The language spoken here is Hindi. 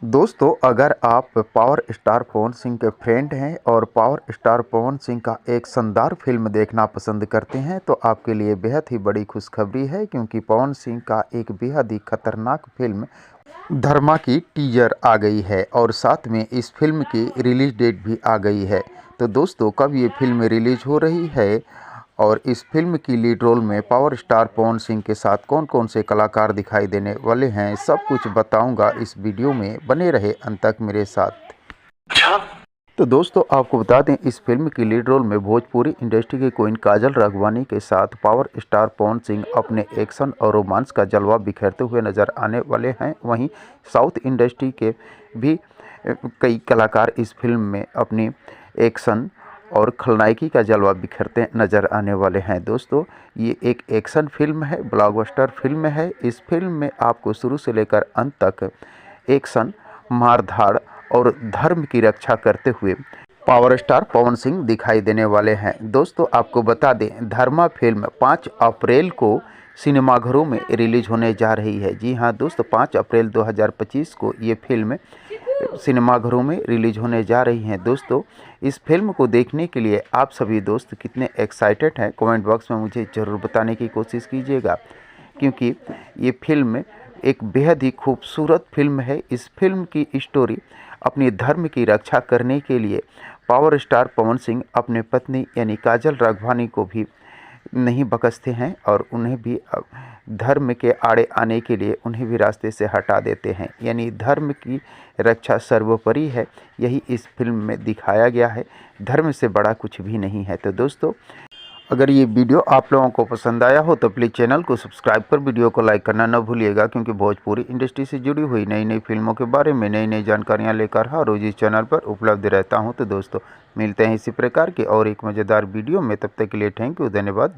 दोस्तों, अगर आप पावर स्टार पवन सिंह के फ्रेंड हैं और पावर स्टार पवन सिंह का एक शानदार फिल्म देखना पसंद करते हैं तो आपके लिए बेहद ही बड़ी खुशखबरी है, क्योंकि पवन सिंह का एक बेहद ही खतरनाक फिल्म धर्मा की टीजर आ गई है और साथ में इस फिल्म की रिलीज डेट भी आ गई है। तो दोस्तों, कब ये फिल्म रिलीज हो रही है और इस फिल्म की लीड रोल में पावर स्टार पवन सिंह के साथ कौन कौन से कलाकार दिखाई देने वाले हैं, सब कुछ बताऊंगा इस वीडियो में। बने रहे अंत तक मेरे साथ। तो दोस्तों, आपको बता दें, इस फिल्म की लीड रोल में भोजपुरी इंडस्ट्री की क्वीन काजल राघवानी के साथ पावर स्टार पवन सिंह अपने एक्शन और रोमांस का जलवा बिखेरते हुए नजर आने वाले हैं। वहीं साउथ इंडस्ट्री के भी कई कलाकार इस फिल्म में अपनी एक्शन और खलनायकी का जलवा बिखरते नज़र आने वाले हैं। दोस्तों, ये एक एक्शन फिल्म है, ब्लॉकबस्टर फिल्म है। इस फिल्म में आपको शुरू से लेकर अंत तक एक्शन, मारधाड़ और धर्म की रक्षा करते हुए पावर स्टार पवन सिंह दिखाई देने वाले हैं। दोस्तों, आपको बता दें, धर्मा फिल्म 5 अप्रैल को सिनेमाघरों में रिलीज होने जा रही है। जी हाँ दोस्तों, 5 अप्रैल 2025 को ये फिल्म सिनेमाघरों में रिलीज होने जा रही हैं। दोस्तों, इस फिल्म को देखने के लिए आप सभी दोस्त कितने एक्साइटेड हैं, कमेंट बॉक्स में मुझे ज़रूर बताने की कोशिश कीजिएगा, क्योंकि ये फिल्म एक बेहद ही खूबसूरत फिल्म है। इस फिल्म की स्टोरी अपने धर्म की रक्षा करने के लिए पावर स्टार पवन सिंह अपने पत्नी यानी काजल राघवानी को भी नहीं बख्शते हैं और उन्हें भी धर्म के आड़े आने के लिए उन्हें भी रास्ते से हटा देते हैं। यानी धर्म की रक्षा सर्वोपरि है, यही इस फिल्म में दिखाया गया है। धर्म से बड़ा कुछ भी नहीं है। तो दोस्तों, अगर ये वीडियो आप लोगों को पसंद आया हो तो प्लीज़ चैनल को सब्सक्राइब कर वीडियो को लाइक करना न भूलिएगा, क्योंकि भोजपुरी इंडस्ट्री से जुड़ी हुई नई नई फिल्मों के बारे में नई नई जानकारियाँ लेकर हर रोज़ इस चैनल पर उपलब्ध रहता हूँ। तो दोस्तों, मिलते हैं इसी प्रकार के और एक मज़ेदार वीडियो में। तब तक के लिए थैंक यू, धन्यवाद।